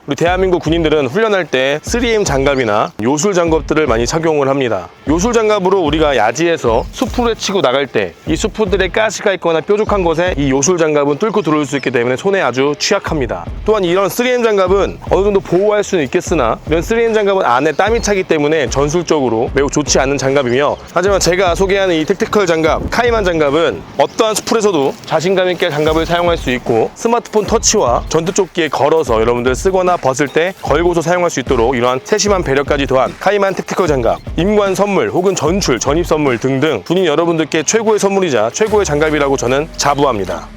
우리 대한민국 군인들은 훈련할 때 3M 장갑이나 요술 장갑들을 많이 착용을 합니다. 요술 장갑으로 우리가 야지에서 숲을 헤치고 나갈 때 이 숲들에 가시가 있거나 뾰족한 곳에 이 요술 장갑은 뚫고 들어올 수 있기 때문에 손에 아주 취약합니다. 또한 이런 3M 장갑은 어느 정도 보호할 수는 있겠으나 이런 3M 장갑은 안에 땀이 차기 때문에 전술적으로 매우 좋지 않은 장갑이며, 하지만 제가 소개하는 이 택티컬 장갑, 카이만 장갑은 어떠한 숲에서도 자신감 있게 장갑을 사용할 수 있고, 스마트폰 터치와 전투조끼에 걸어서 여러분들 쓰거나 벗을 때 걸고서 사용할 수 있도록 이러한 세심한 배려까지 더한 카이만 택티컬 장갑, 임관 선물 혹은 전출, 전입 선물 등등 군인 여러분들께 최고의 선물이자 최고의 장갑이라고 저는 자부합니다.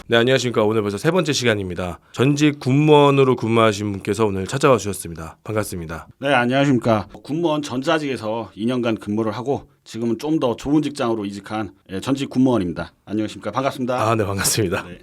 네, 안녕하십니까. 오늘 벌써 세 번째 시간입니다. 전직 군무원으로 근무하신 분께서 오늘 찾아와 주셨습니다. 반갑습니다. 네, 안녕하십니까. 군무원 전자직에서 2년간 근무를 하고 지금은 좀 더 좋은 직장으로 이직한 전직 군무원입니다. 안녕하십니까. 반갑습니다. 아, 네, 반갑습니다. 네.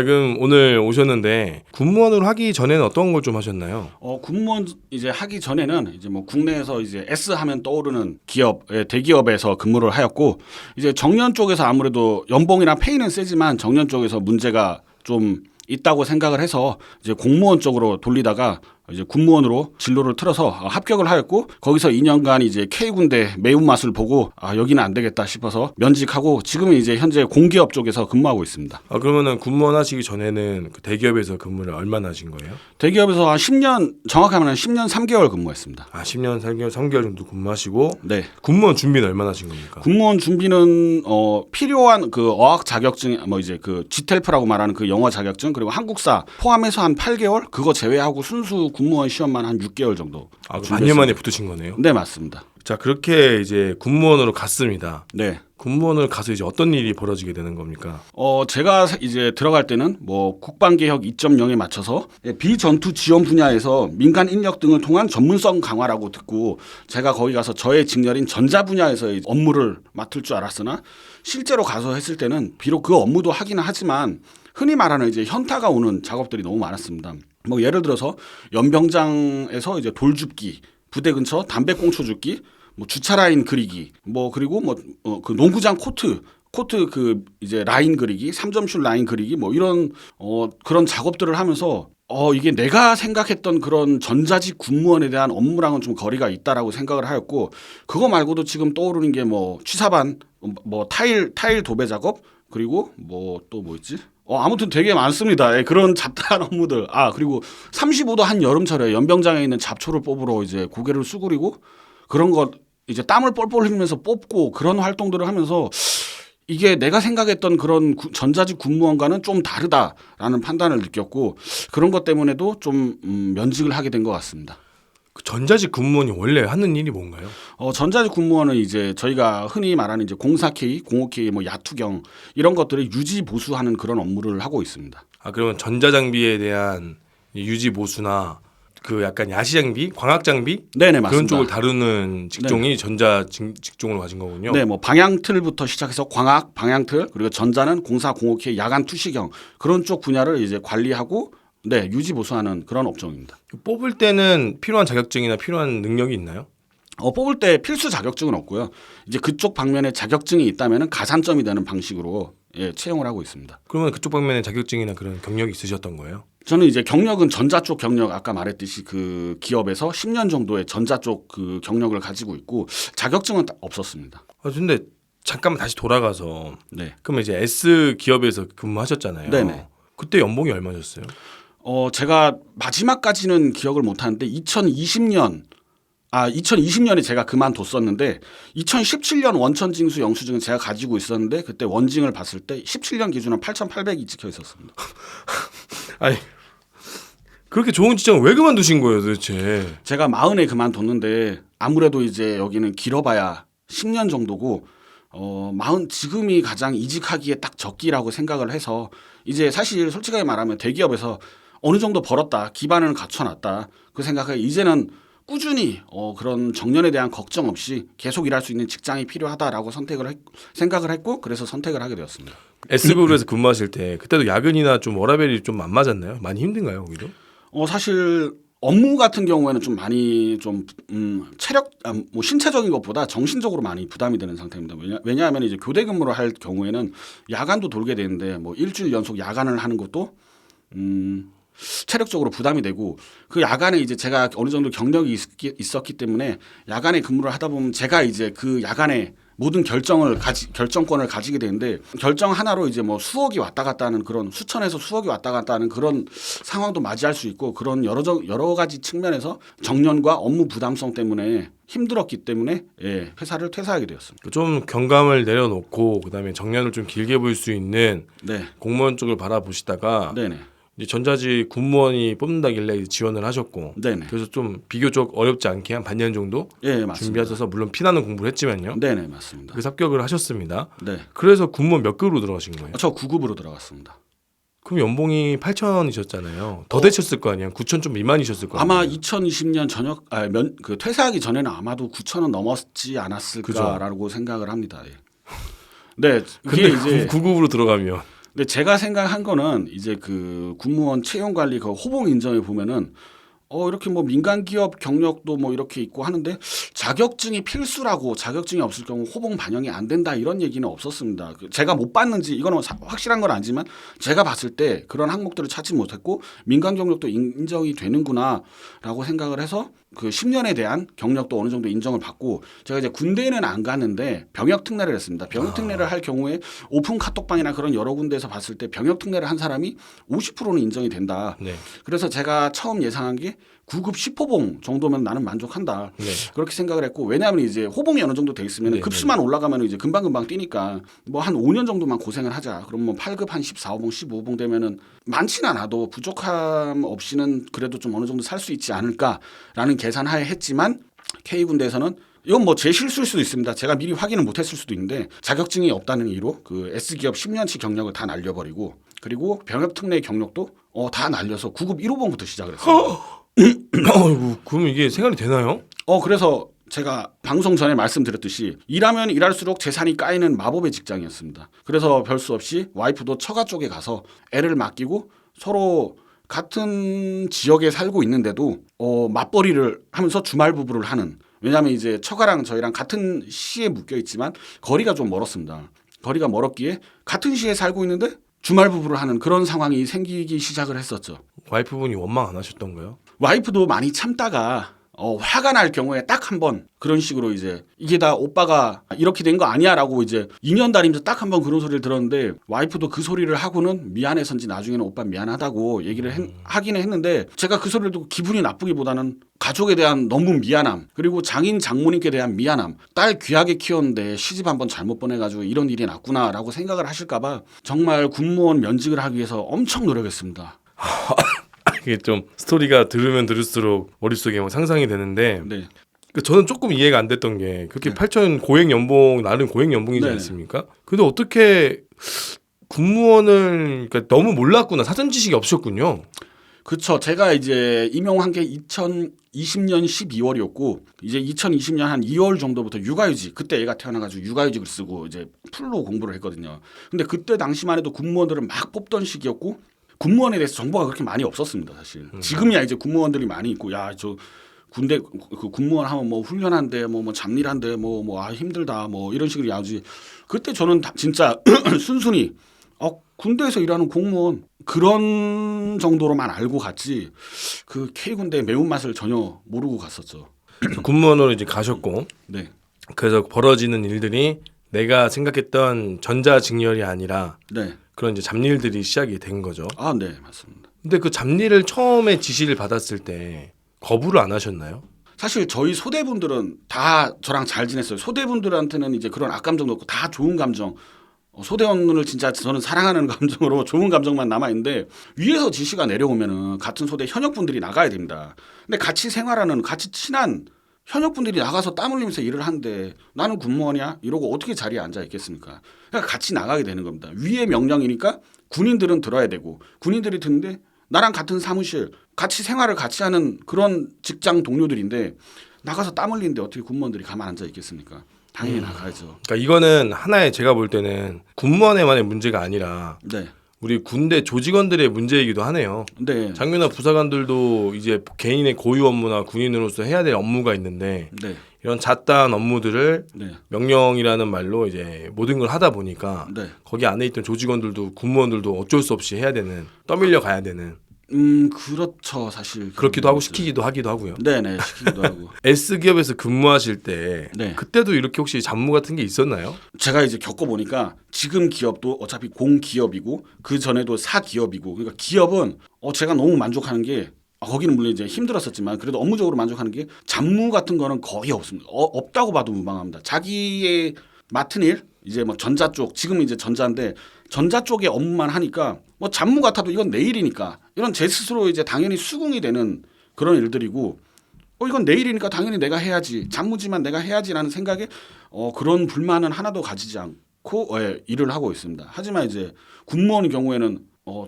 그럼 오늘 오셨는데 군무원으로 하기 전에는 어떤 걸 좀 하셨나요? 군무원 이제 하기 전에는 이제 뭐 국내에서 이제 S 하면 떠오르는 기업, 대기업에서 근무를 하였고, 이제 정년 쪽에서 아무래도 연봉이나 페이는 세지만 정년 쪽에서 문제가 좀 있다고 생각을 해서 이제 공무원 쪽으로 돌리다가 이제 군무원으로 진로를 틀어서 합격을 하였고, 거기서 2년간 이제 K군대 매운맛을 보고 여기는 안 되겠다 싶어서 면직하고 지금은 이제 현재 공기업 쪽에서 근무하고 있습니다. 그러면은 군무원 하시기 전에는 그 대기업에서 근무를 얼마나 하신 거예요? 대기업에서 한 10년, 정확하면 10년 3개월 근무했습니다. 10년 3개월 정도 근무하시고. 네. 군무원 준비는 얼마나 하신 겁니까? 군무원 준비는 필요한 그 어학 자격증, 뭐 이제 그 GTELF라고 말하는 그 영어 자격증, 그리고 한국사 포함해서 한 8개월, 그거 제외하고 순수 군무원 시험만 한 6개월 정도. 반년 만에 붙으신 거네요. 네, 맞습니다. 자, 그렇게 이제 군무원으로 갔습니다. 네. 군무원을 가서 이제 어떤 일이 벌어지게 되는 겁니까? 제가 이제 들어갈 때는 뭐 국방개혁 2.0에 맞춰서 비전투 지원 분야에서 민간 인력 등을 통한 전문성 강화라고 듣고, 제가 거기 가서 저의 직렬인 전자 분야에서 업무를 맡을 줄 알았으나 실제로 가서 했을 때는 비록 그 업무도 하기는 하지만 흔히 말하는 이제 현타가 오는 작업들이 너무 많았습니다. 뭐 예를 들어서 연병장에서 이제 돌 줍기, 부대 근처 담배꽁초 줍기, 뭐 주차 라인 그리기, 뭐 그리고 뭐 그 농구장 코트 그 이제 라인 그리기, 3점슛 라인 그리기, 뭐 이런 그런 작업들을 하면서 이게 내가 생각했던 그런 전자직 군무원에 대한 업무랑은 좀 거리가 있다라고 생각을 하였고, 그거 말고도 지금 떠오르는 게 뭐 취사반, 뭐 타일 도배 작업, 그리고 뭐 또 뭐 있지? 아무튼 되게 많습니다. 그런 잡다한 업무들. 그리고 35도 한 여름철에 연병장에 있는 잡초를 뽑으러 이제 고개를 수그리고 그런 거 이제 땀을 뻘뻘 흘리면서 뽑고 그런 활동들을 하면서 이게 내가 생각했던 그런 전자직 군무원과는 좀 다르다라는 판단을 느꼈고, 그런 것 때문에도 좀 면직을 하게 된 것 같습니다. 그 전자직 군무원이 원래 하는 일이 뭔가요? 전자직 군무원은 이제 저희가 흔히 말하는 이제 04K, 05K, 뭐 야투경 이런 것들을 유지 보수하는 그런 업무를 하고 있습니다. 그러면 전자장비에 대한 유지 보수나 그 약간 야시 장비, 광학 장비, 네네, 맞습니다. 그런 쪽을 다루는 직종이 네네. 전자 직종으로 가진 거군요. 네, 뭐 방향틀부터 시작해서 광학, 방향틀, 그리고 전자는 04, 05K 야간 투시경 그런 쪽 분야를 이제 관리하고 유지 보수하는 그런 업종입니다. 뽑을 때는 필요한 자격증이나 필요한 능력이 있나요? 뽑을 때 필수 자격증은 없고요. 이제 그쪽 방면에 자격증이 있다면은 가산점이 되는 방식으로 채용을 하고 있습니다. 그러면 그쪽 방면에 자격증이나 그런 경력이 있으셨던 거예요? 저는 이제 경력은 전자 쪽 경력, 아까 말했듯이 그 기업에서 10년 정도의 전자 쪽 그 경력을 가지고 있고 제격증은 없었습니다. 근데 잠깐만 다시 돌아가서 네. 그러면 이제 S 기업에서 근무하셨잖아요. 네네. 그때 연봉이 얼마셨어요? 제가 마지막까지는 기억을 못 하는데 2020년에 제가 그만뒀었는데 2017년 원천 징수 영수증은 제가 가지고 있었는데 그때 원징을 봤을 때 17년 기준으로 8,800이 찍혀 있었습니다. 아니, 그렇게 좋은 직장을 왜 그만두신 거예요, 도대체? 제가 40에 그만뒀는데 아무래도 이제 여기는 길어봐야 10년 정도고 지금이 가장 이직하기에 딱 적기라고 생각을 해서, 이제 사실 솔직하게 말하면 대기업에서 어느 정도 벌었다, 기반을 갖춰놨다 그 생각에 이제는 꾸준히 그런 정년에 대한 걱정 없이 계속 일할 수 있는 직장이 필요하다라고 생각을 했고, 그래서 선택을 하게 되었습니다. S그룹에서 근무하실 때 그때도 야근이나 좀 워라밸이 좀 안 맞았나요? 많이 힘든가요, 거기도? 사실 업무 같은 경우에는 좀 많이 좀 뭐 신체적인 것보다 정신적으로 많이 부담이 되는 상태입니다. 왜냐하면 이제 교대 근무를 할 경우에는 야간도 돌게 되는데 뭐 일주일 연속 야간을 하는 것도 체력적으로 부담이 되고 그 야간에 이제 제가 어느 정도 경력이 있었기 때문에 야간에 근무를 하다 보면 제가 이제 그 야간에 모든 결정권을 가지게 되는데 결정 하나로 이제 뭐 수억이 왔다 갔다 하는 그런 수천에서 수억이 왔다 갔다 하는 그런 상황도 맞이할 수 있고 그런 여러 가지 측면에서 정년과 업무 부담성 때문에 힘들었기 때문에 예, 회사를 퇴사하게 되었습니다. 좀 경감을 내려놓고 그다음에 정년을 좀 길게 볼 수 있는 네. 공무원 쪽을 바라보시다가 네네. 이제 전자직 군무원이 뽑는다길래 지원을 하셨고 네네. 그래서 좀 비교적 어렵지 않게 한 반년 정도 예, 맞습니다. 준비하셔서 물론 피나는 공부를 했지만요. 네네, 맞습니다. 그래서 합격을 하셨습니다. 네. 그래서 군무원 몇 급으로 들어가신 거예요? 저 9급으로 들어갔습니다. 그럼 연봉이 8천이셨잖아요. 더 되셨을 거 아니에요? 9천 좀 미만이셨을 거 아니에요? 아마 2020년 그 퇴사하기 전에는 아마도 9천은 넘었지 않았을까라고 생각을 합니다. 예. 네, 근데 이게 이제 9급으로 들어가면 근데 제가 생각한 거는 이제 그 군무원 채용 관리 그 호봉 인정에 보면은 이렇게 뭐 민간 기업 경력도 뭐 이렇게 있고 하는데 자격증이 필수라고 자격증이 없을 경우 호봉 반영이 안 된다 이런 얘기는 없었습니다. 제가 못 봤는지 이거는 확실한 건 아니지만 제가 봤을 때 그런 항목들을 찾지 못했고 민간 경력도 인정이 되는구나라고 생각을 해서 그 10년에 대한 경력도 어느 정도 인정을 받고 제가 이제 군대에는 안 갔는데 병역 특례를 했습니다. 병역 특례를 할 경우에 오픈 카톡방이나 그런 여러 군데에서 봤을 때 병역 특례를 한 사람이 50%는 인정이 된다. 네. 그래서 제가 처음 예상한 게 9급 10호봉 정도면 나는 만족한다. 네. 그렇게 생각을 했고 왜냐하면 이제 호봉이 어느 정도 돼 있으면 네, 급수만 올라가면 이제 금방금방 뛰니까 뭐 한 5년 정도만 고생을 하자. 그럼 뭐 8급 한 14호봉 15호봉 되면은 많지는 않아도 부족함 없이는 그래도 좀 어느 정도 살 수 있지 않을까라는 계산하에 했지만 K군대에서는 이건 뭐 제 실수일 수도 있습니다. 제가 미리 확인을 못했을 수도 있는데 자격증이 없다는 이유로 그 S기업 10년치 경력을 다 날려버리고 그리고 병역 특례 경력도 다 날려서 9급 1호봉부터 시작을 했어요. 어이구, 그럼 이게 생활이 되나요? 그래서 제가 방송 전에 말씀드렸듯이 일하면 일할수록 재산이 까이는 마법의 직장이었습니다. 그래서 별 수 없이 와이프도 처가 쪽에 가서 애를 맡기고 서로 같은 지역에 살고 있는데도 맞벌이를 하면서 주말 부부를 하는 왜냐하면 이제 처가랑 저희랑 같은 시에 묶여 있지만 거리가 좀 멀었습니다. 거리가 멀었기에 같은 시에 살고 있는데 주말 부부를 하는 그런 상황이 생기기 시작을 했었죠. 와이프분이 원망 안 하셨던가요? 와이프도 많이 참다가 화가 날 경우에 딱 한 번 그런 식으로 이제 이게 다 오빠가 이렇게 된 거 아니야라고 이제 2년 다니면서 딱 한 번 그런 소리를 들었는데 와이프도 그 소리를 하고는 미안해서인지 나중에는 오빠 미안하다고 얘기를 하기는 했는데 제가 그 소리를 듣고 기분이 나쁘기보다는 가족에 대한 너무 미안함 그리고 장인 장모님께 대한 미안함 딸 귀하게 키웠는데 시집 한번 잘못 보내가지고 이런 일이 났구나라고 생각을 하실까봐 정말 군무원 면직을 하기 위해서 엄청 노력했습니다. 이게 좀 스토리가 들으면 들을수록 머릿속에 뭐 상상이 되는데 네. 저는 조금 이해가 안 됐던 게 그렇게 네. 8천 고액 연봉 나름 고액 연봉이지 네. 않습니까? 근데 어떻게 군무원을 그러니까 너무 몰랐구나 사전 지식이 없었군요. 그렇죠. 제가 이제 임용한 게 2020년 12월이었고 이제 2020년 한 2월 정도부터 육아휴직 그때 애가 태어나가지고 육아휴직을 쓰고 이제 풀로 공부를 했거든요. 근데 그때 당시만 해도 군무원들을 막 뽑던 시기였고 군무원에 대해서 정보가 그렇게 많이 없었습니다, 사실. 지금이야 이제 군무원들이 많이 있고, 야, 저 군대 그 군무원 하면 뭐 훈련한데, 뭐 잡일한데, 힘들다, 뭐 이런 식으로 야지. 그때 저는 진짜 순순히 군대에서 일하는 공무원 그런 정도로만 알고 갔지, 그 K 군대의 매운맛을 전혀 모르고 갔었죠. 군무원으로 이제 가셨고, 네, 그래서 벌어지는 일들이 내가 생각했던 전자직렬이 아니라. 네. 그런 이제 잡일들이 시작이 된 거죠. 네, 맞습니다. 근데 그 잡일을 처음에 지시를 받았을 때 거부를 안 하셨나요? 사실 저희 소대분들은 다 저랑 잘 지냈어요. 소대분들한테는 이제 그런 악감정도 없고 다 좋은 감정. 소대원을 진짜 저는 사랑하는 감정으로 좋은 감정만 남아 있는데 위에서 지시가 내려오면은 같은 소대 현역분들이 나가야 됩니다. 근데 같이 생활하는 같이 친한 현역분들이 나가서 땀 흘리면서 일을 하는데 나는 군무원이야? 이러고 어떻게 자리에 앉아 있겠습니까? 그러니까 같이 나가게 되는 겁니다. 위의 명령이니까 군인들은 들어야 되고 군인들이 듣는데 나랑 같은 사무실 같이 생활을 같이 하는 그런 직장 동료들인데 나가서 땀 흘리는데 어떻게 군무원들이 가만 앉아 있겠습니까? 당연히 나가야죠. 그러니까 이거는 하나의 제가 볼 때는 군무원에만의 문제가 아니라 네. 우리 군대 조직원들의 문제이기도 하네요. 네. 장교나 부사관들도 이제 개인의 고유 업무나 군인으로서 해야 될 업무가 있는데 네. 이런 잡다한 업무들을 네. 명령이라는 말로 이제 모든 걸 하다 보니까 네. 거기 안에 있던 조직원들도 군무원들도 어쩔 수 없이 해야 되는, 떠밀려 가야 되는, 그렇죠. 사실 그렇기도 하고 시키기도 하기도 하고요. 네네, 시키기도 하고. S기업에서 근무하실 때 네. 그때도 이렇게 혹시 잡무 같은 게 있었나요? 제가 이제 겪어보니까 지금 기업도 어차피 공기업이고 그 전에도 사기업이고, 그러니까 기업은 제가 너무 만족하는 게, 거기는 물론 이제 힘들었었지만 그래도 업무적으로 만족하는 게 잡무 같은 거는 거의 없습니다. 없다고 봐도 무방합니다. 자기의 맡은 일, 이제 뭐 전자 쪽, 지금 이제 전자인데 전자 쪽의 업무만 하니까 뭐 잡무 같아도 이건 내 일이니까, 이런 제 스스로 이제 당연히 수긍이 되는 그런 일들이고, 이건 내 일이니까 당연히 내가 해야지, 잡무지만 내가 해야지라는 생각에 그런 불만은 하나도 가지지 않고 일을 하고 있습니다. 하지만 이제 군무원의 경우에는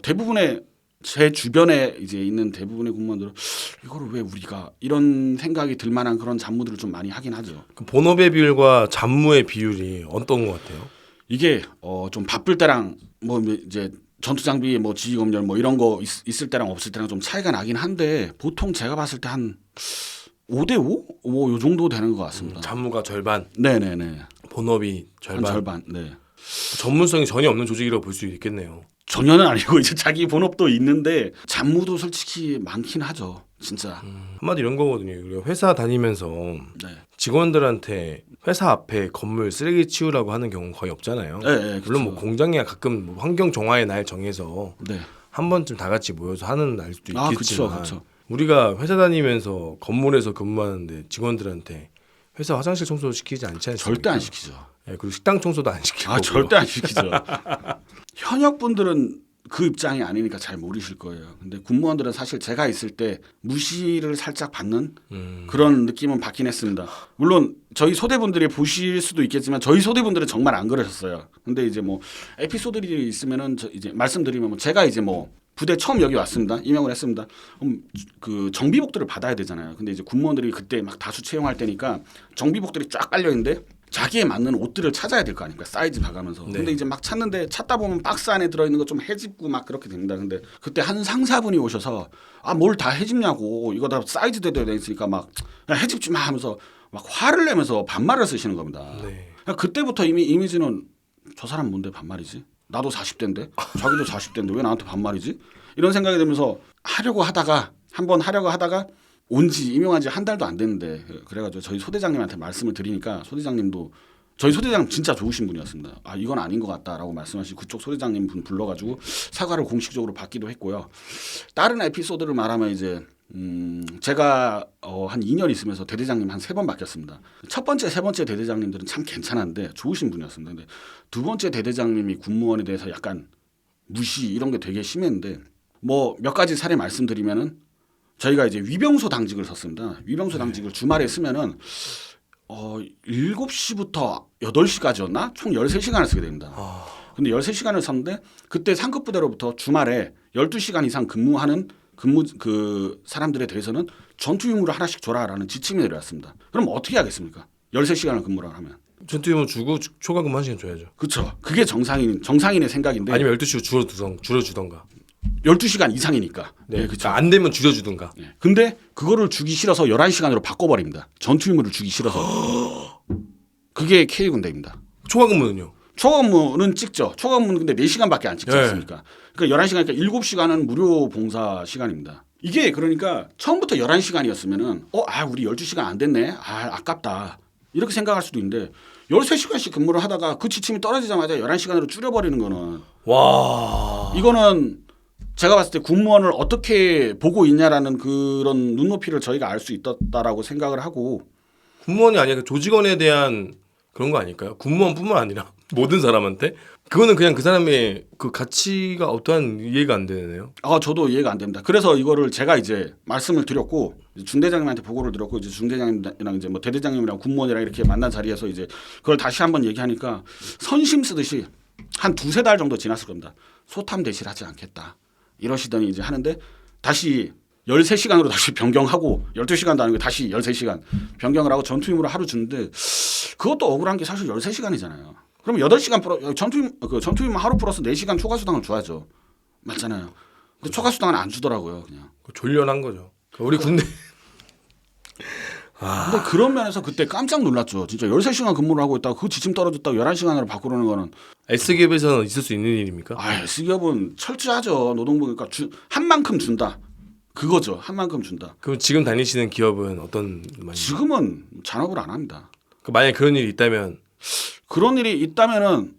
대부분의 제 주변에 이제 있는 대부분의 군무원들은 이거를 왜 우리가, 이런 생각이 들 만한 그런 잡무들을 좀 많이 하긴 하죠. 그 본업의 비율과 잡무의 비율이 어떤 것 같아요? 이게 좀 바쁠 때랑 뭐 이제 전투 장비 뭐 지휘 검열 뭐 이런 거 있을 때랑 없을 때랑 좀 차이가 나긴 한데, 보통 제가 봤을 때 한 5대5 뭐 요 정도 되는 것 같습니다. 잡무가 절반, 네네네. 본업이 한 절반. 절반. 네. 전문성이 전혀 없는 조직이라고 볼 수 있겠네요. 전혀는 아니고 이제 자기 본업도 있는데 잡무도 솔직히 많긴 하죠. 진짜. 한마디 이런 거거든요. 우리가 회사 다니면서 네. 직원들한테 회사 앞에 건물 쓰레기 치우라고 하는 경우는 거의 없잖아요. 네, 물론 뭐 공장이야 가끔 뭐 환경 정화의 날 정해서 네. 한 번쯤 다 같이 모여서 하는 날도 있겠지만 그쵸. 우리가 회사 다니면서 건물에서 근무하는데 직원들한테 회사 화장실 청소 시키지 않지 않습니까? 절대 안 시키죠. 네, 그리고 식당 청소도 안 시키고. 절대 안 시키죠. 현역 분들은 그 입장이 아니니까 잘 모르실 거예요. 근데 군무원들은 사실 제가 있을 때 무시를 살짝 받는 그런 느낌은 받긴 했습니다. 물론 저희 소대분들이 보실 수도 있겠지만 저희 소대분들은 정말 안 그러셨어요. 근데 이제 뭐 에피소드들이 있으면은 이제 말씀드리면 뭐 제가 이제 뭐 부대 처음 여기 왔습니다. 임용을 했습니다. 그럼 그 정비복들을 받아야 되잖아요. 근데 이제 군무원들이 그때 막 다수 채용할 때니까 정비복들이 쫙 깔려 있는데 자기에 맞는 옷들을 찾아야 될 거 아닙니까? 사이즈 봐가면서. 네. 근데 이제 막 찾는데 찾다 보면 박스 안에 들어있는 거 좀 해집고 막 그렇게 됩니다. 근데 그때 한 상사분이 오셔서 뭘 다 해집냐고, 이거 다 사이즈대로 돼 있으니까 막 해집지 마 하면서 막 화를 내면서 반말을 쓰시는 겁니다. 네. 그때부터 이미 이미지는 저 사람 뭔데 반말이지? 나도 40대인데 자기도 40대인데 왜 나한테 반말이지? 이런 생각이 들면서 한번 하려고 하다가 온지 임용한 지 한 달도 안 됐는데, 그래가지고 저희 소대장님한테 말씀을 드리니까 소대장님도, 저희 소대장님 진짜 좋으신 분이었습니다. 이건 아닌 것 같다라고 말씀하시고 그쪽 소대장님 분 불러가지고 사과를 공식적으로 받기도 했고요. 다른 에피소드를 말하면 이제 제가 한 2년 있으면서 대대장님 한 3번 바뀌었습니다. 첫 번째, 세 번째 대대장님들은 참 괜찮았는데 좋으신 분이었습니다. 근데 두 번째 대대장님이 군무원에 대해서 약간 무시 이런 게 되게 심했는데, 뭐 몇 가지 사례 말씀드리면은, 저희가 이제 위병소 당직을 섰습니다. 위병소 당직을 주말에 쓰면은 7시부터 8시까지였나? 총 13시간을 쓰게 됩니다. 근데 13시간을 섰는데 그때 상급 부대로부터 주말에 12시간 이상 근무하는 그 사람들에 대해서는 전투 유무를 하나씩 줘라라는 지침이 내려왔습니다. 그럼 어떻게 하겠습니까? 13시간을 근무를 하면. 전투 유무 주고 초과 근무 1시간 줘야죠. 그렇죠. 그게 정상인의 생각인데. 아니면 12시로 줄여주던가. 12시간 이상이니까. 네, 네, 그렇죠. 그러니까 안 되면 줄여주든가. 네. 근데 그거를 주기 싫어서 11시간으로 바꿔버립니다. 전투 유무를 주기 싫어서. 그게 K군대입니다. 초과 근무는요? 초과근무는 찍죠. 초과근무는 근데 4시간밖에 안 찍지 않습니까? 그러니까 11시간이니까 7시간은 무료 봉사 시간입니다. 이게 그러니까 처음부터 11시간이었으면은 우리 12시간 안 됐네. 아깝다. 이렇게 생각할 수도 있는데 13시간씩 근무를 하다가 그 지침이 떨어지자마자 11시간으로 줄여버리는 거는, 와, 이거는 제가 봤을 때 군무원을 어떻게 보고 있냐라는 그런 눈높이를 저희가 알 수 있었다라고 생각을 하고. 군무원이 아니라 조직원에 대한 그런 거 아닐까요? 군무원뿐만 아니라 모든 사람한테? 그거는 그냥 그 사람의 그 가치가 어떠한 이해가 안 되네요. 저도 이해가 안 됩니다. 그래서 이거를 제가 이제 말씀을 드렸고 중대장님한테 보고를 드렸고, 이제 중대장님이랑 이제 뭐 대대장님이랑 군무원이랑 이렇게 만난 자리에서 이제 그걸 다시 한번 얘기하니까 선심 쓰듯이 한 2-3달 정도 지났을 겁니다. 소탐 대실하지 않겠다 이러시더니 이제 하는데, 다시 13시간으로 다시 변경하고 12시간도 아니고 다시 13시간 변경을 하고 전투 유무를 하루 주는데, 그것도 억울한 게 사실 13시간이잖아요. 그럼 8시간 전투 유무 하루 플러스 4시간 초과 수당을 줘야죠. 맞잖아요. 근데 초과 수당은 안 주더라고요. 그냥. 졸련한 거죠. 우리 군대 근데 그런 면에서 그때 깜짝 놀랐죠. 진짜 13시간 근무를 하고 있다가 그 지침 떨어졌다고 11시간으로 바꾸려는 거는 S기업에서는 있을 수 있는 일입니까? S기업은 철저하죠. 노동부 그러니까 한 만큼 준다. 그거죠. 한 만큼 준다. 그럼 지금 다니시는 기업은 어떤 말입니까? 지금은 잔업을 안 합니다. 만약에 그런 일이 있다면 그런 일이 있다면은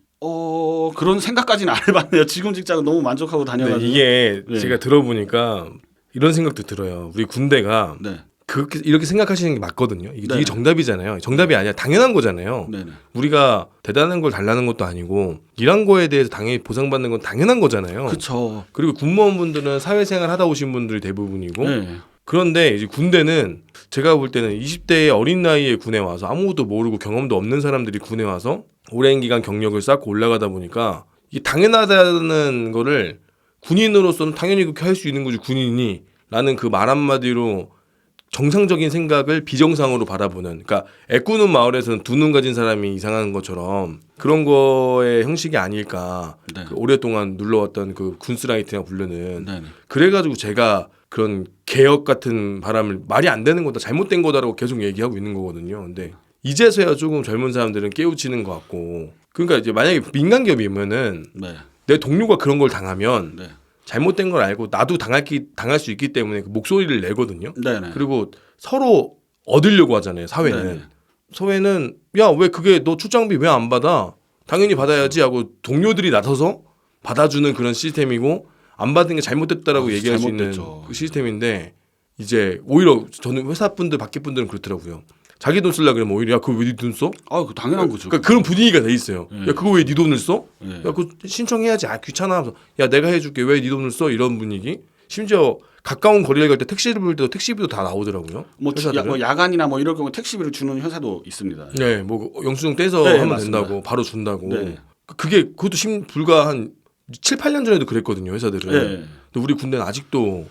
그런 생각까지는 안 해봤네요. 지금 직장은 너무 만족하고 다녀가지고. 이게 네. 제가 들어보니까 이런 생각도 들어요. 우리 군대가 네. 그렇게 이렇게 생각하시는 게 맞거든요. 이게 네. 정답이잖아요. 정답이 아니라 당연한 거잖아요. 네네. 우리가 대단한 걸 달라는 것도 아니고 일한 거에 대해서 당연히 보상받는 건 당연한 거잖아요. 그렇죠. 그리고 군무원분들은 사회생활 하다 오신 분들이 대부분이고 네. 그런데 이제 군대는 제가 볼 때는 20대의 어린 나이에 군에 와서 아무것도 모르고 경험도 없는 사람들이 군에 와서 오랜 기간 경력을 쌓고 올라가다 보니까 이게 당연하다는 거를 군인으로서는 당연히 그렇게 할 수 있는 거지 군인이 라는 그 말 한마디로 정상적인 생각을 비정상으로 바라보는 그러니까 애꾸는 마을에서는 두 눈 가진 사람이 이상한 것처럼 그런 거의 형식이 아닐까. 네. 그 오랫동안 눌러왔던 그 군스라이트라고 부르는 네네. 그래가지고 제가 그런 개혁 같은 바람을 말이 안 되는 거다 잘못된 거다라고 계속 얘기하고 있는 거거든요. 근데 이제서야 조금 젊은 사람들은 깨우치는 것 같고 그러니까 이제 만약에 민간 기업이면은 네. 내 동료가 그런 걸 당하면 네. 잘못된 걸 알고 나도 당할 수 있기 때문에 그 목소리를 내거든요. 네네. 그리고 서로 얻으려고 하잖아요. 사회는. 네네. 사회는 야 왜 그게 너 출장비 왜 안 받아? 당연히 받아야지 하고 동료들이 나서서 받아주는 그런 시스템이고 안 받은 게 잘못됐다라고 얘기할 수 있는 잘못됐죠. 그 시스템인데 이제 오히려 저는 회사 분들 밖에 분들은 그렇더라고요. 자기 돈 쓰려고 그러면 오히려 야 그거 왜 네 돈 써? 그 당연한 거죠. 그러니까 그런 분위기가 돼 있어요. 네. 야 그거 왜 네 돈을 써? 네. 야 그거 신청해야지. 아 귀찮아. 하면서 야 내가 해줄게. 왜 네 돈을 써? 이런 분위기. 심지어 가까운 거리를 갈 때 택시를 부를 때도 택시비도 다 나오더라고요. 뭐 회사들은. 야간이나 뭐 이럴 경우 택시비를 주는 회사도 있습니다. 네, 뭐 영수증 떼서 네, 하면 맞습니다. 된다고 바로 준다고. 네. 그것도 불과 한 7, 8년 전에도 그랬거든요, 회사들은. 네. 근데 우리 군대는 아직도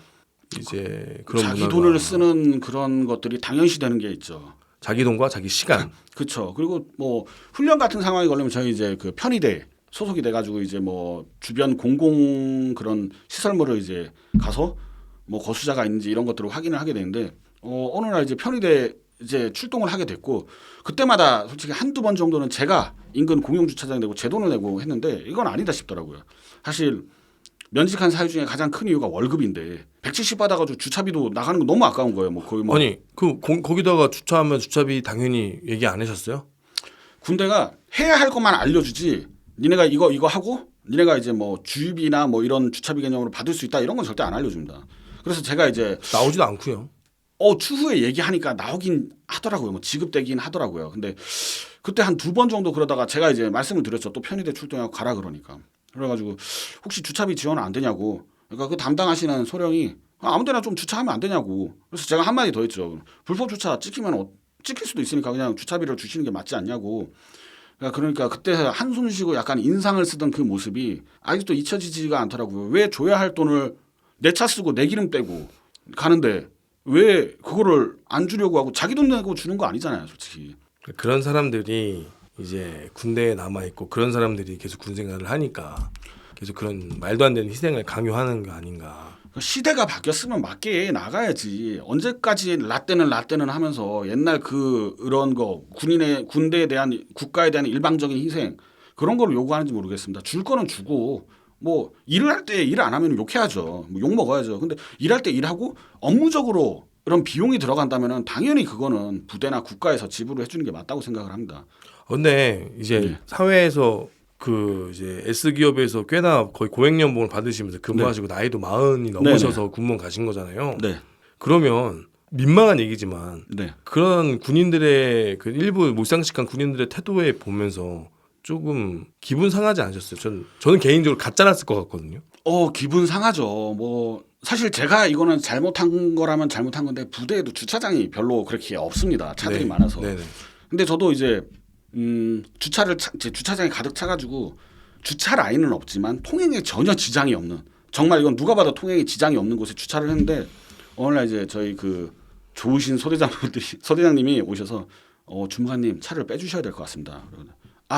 이제 그런 자기 문화가 돈을 쓰는 그런 것들이 당연시되는 게 있죠. 자기 돈과 자기 시간. 그렇죠. 그리고 뭐 훈련 같은 상황이 걸리면 저희 이제 그 편의대 소속이 돼가지고 이제 뭐 주변 공공 그런 시설물을 이제 가서 뭐 거수자가 있는지 이런 것들을 확인을 하게 되는데 어느 날 이제 편의대 이제 출동을 하게 됐고 그때마다 솔직히 한두 번 정도는 제가 인근 공용 주차장에 내고 제 돈을 내고 했는데 이건 아니다 싶더라고요. 사실 면직한 사유 중에 가장 큰 이유가 월급인데 170 받아가지고 주차비도 나가는 거 너무 아까운 거예요. 뭐 거의 뭐 아니 거기다가 주차하면 주차비 당연히 얘기 안 하셨어요? 군대가 해야 할 것만 알려주지 니네가 이거 하고 니네가 이제 뭐 주유비나 뭐 이런 주차비 개념으로 받을 수 있다 이런 건 절대 안 알려줍니다. 그래서 제가 이제 나오지도 않고요. 추후에 얘기하니까 나오긴 하더라고요. 뭐 지급되긴 하더라고요. 근데 그때 한 두 번 정도 그러다가 제가 이제 말씀을 드렸죠. 또 편의대 출동하고 가라 그러니까. 그래가지고 혹시 주차비 지원 안 되냐고. 그러니까 그 담당하시는 소령이 아무데나 좀 주차하면 안 되냐고. 그래서 제가 한마디 더 했죠. 불법 주차 찍히면 찍힐 수도 있으니까 그냥 주차비를 주시는 게 맞지 않냐고. 그러니까 그때 한숨 쉬고 약간 인상을 쓰던 그 모습이 아직도 잊혀지지가 않더라고요. 왜 줘야 할 돈을 내 차 쓰고 내 기름 빼고 가는데 왜 그거를 안 주려고 하고 자기 돈 내고 주는 거 아니잖아요, 솔직히. 그런 사람들이 이제 군대에 남아 있고 그런 사람들이 계속 군 생활을 하니까 계속 그런 말도 안 되는 희생을 강요하는 거 아닌가. 시대가 바뀌었으면 맞게 나가야지. 언제까지 라떼는 하면서 옛날 그런 거 군대에 대한 국가에 대한 일방적인 희생 그런 거를 요구하는지 모르겠습니다. 줄 거는 주고 뭐 일을 할 때 일 안 하면 욕해야죠. 뭐 욕 먹어야죠. 근데 일할 때 일하고 업무적으로 이런 비용이 들어간다면은 당연히 그거는 부대나 국가에서 지불을 해주는 게 맞다고 생각을 합니다. 근데 이제 네. 사회에서 그 이제 S 기업에서 꽤나 거의 고액연봉을 받으시면서 근무하시고 나이도 40이 넘으셔서 군무원 가신 거잖아요. 네. 그러면 민망한 얘기지만 네. 그런 군인들의 그 일부 몰상식한 군인들의 태도에 보면서 조금 기분 상하지 않으셨어요? 저는 개인적으로 가짜났을 것 같거든요. 기분 상하죠. 뭐 사실 제가 이거는 잘못한 거라면 잘못한 건데 부대에도 주차장이 별로 그렇게 없습니다. 차들이 네. 많아서. 네네. 근데 저도 이제 제 주차장이 가득 차가지고 주차 라인은 없지만 통행에 전혀 지장이 없는 정말 이건 누가 봐도 통행에 지장이 없는 곳에 주차를 했는데 어느 날 이제 저희 그 좋으신 소대장님이 오셔서 주무관님 차를 빼주셔야 될 것 같습니다.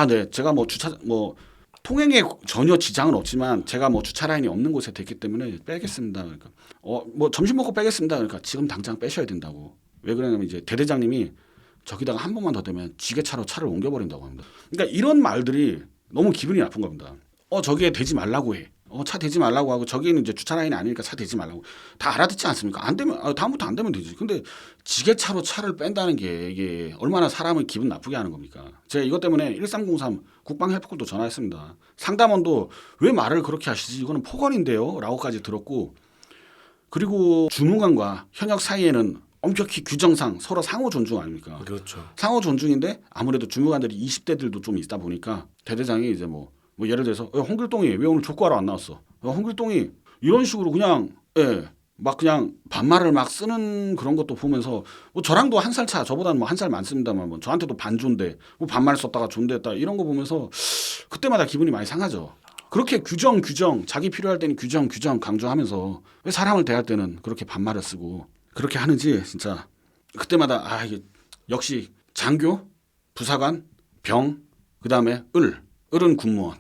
네, 제가 뭐 주차 뭐 통행에 전혀 지장은 없지만 제가 뭐 주차 라인이 없는 곳에 됐기 때문에 빼겠습니다. 그러니까 뭐 점심 먹고 빼겠습니다. 그러니까 지금 당장 빼셔야 된다고. 왜 그러냐면 이제 대대장님이 저기다가 한 번만 더 되면 지게차로 차를 옮겨버린다고 합니다. 그러니까 이런 말들이 너무 기분이 나쁜 겁니다. 저기에 대지 말라고 해. 차 대지 말라고 하고 저기는 이제 주차 라인이 아니니까 차 대지 말라고 다 알아듣지 않습니까? 안 되면 다음부터 안 되면 되지. 근데 지게차로 차를 뺀다는 게 이게 얼마나 사람을 기분 나쁘게 하는 겁니까? 제가 이것 때문에 1303 국방헬프콜도 전화했습니다. 상담원도 왜 말을 그렇게 하시지? 이거는 폭언인데요? 라고까지 들었고 그리고 주무관과 현역 사이에는 엄격히 규정상 서로 상호 존중 아닙니까? 그렇죠. 상호 존중인데 아무래도 주무관들이 20대들도 좀 있다 보니까 대대장이 이제 뭐 예를 들어서 홍길동이 왜 오늘 족구하러 안 나왔어? 홍길동이 이런 식으로 그냥 막 그냥 반말을 막 쓰는 그런 것도 보면서 뭐 저랑도 한 살 차, 저보다는 뭐 한 살 많습니다만 뭐 저한테도 반존대, 뭐 반말 썼다가 존대했다 이런 거 보면서 그때마다 기분이 많이 상하죠. 그렇게 규정 자기 필요할 때는 규정 강조하면서 왜 사람을 대할 때는 그렇게 반말을 쓰고 그렇게 하는지 진짜 그때마다 이게 역시 장교, 부사관, 병, 그다음에 을은 군무원,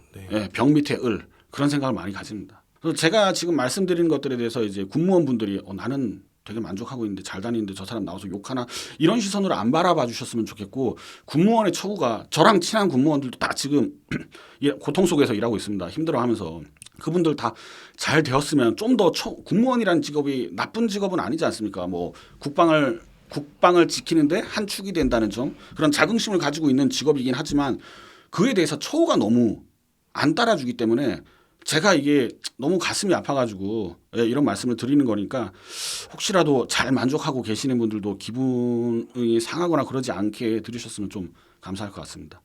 병 밑에 을 그런 생각을 많이 가집니다. 그래서 제가 지금 말씀드리는 것들에 대해서 이제 군무원 분들이 나는 되게 만족하고 있는데 잘 다니는데 저 사람 나와서 욕하나 이런 시선으로 안 바라봐 주셨으면 좋겠고 군무원의 처우가 저랑 친한 군무원들도 다 지금 고통 속에서 일하고 있습니다. 힘들어하면서 그분들 다 잘 되었으면 좀 더 군무원이라는 직업이 나쁜 직업은 아니지 않습니까? 뭐 국방을 지키는데 한 축이 된다는 점 그런 자긍심을 가지고 있는 직업이긴 하지만 그에 대해서 처우가 너무 안 따라주기 때문에 제가 이게 너무 가슴이 아파가지고 이런 말씀을 드리는 거니까 혹시라도 잘 만족하고 계시는 분들도 기분이 상하거나 그러지 않게 들으셨으면 좀 감사할 것 같습니다.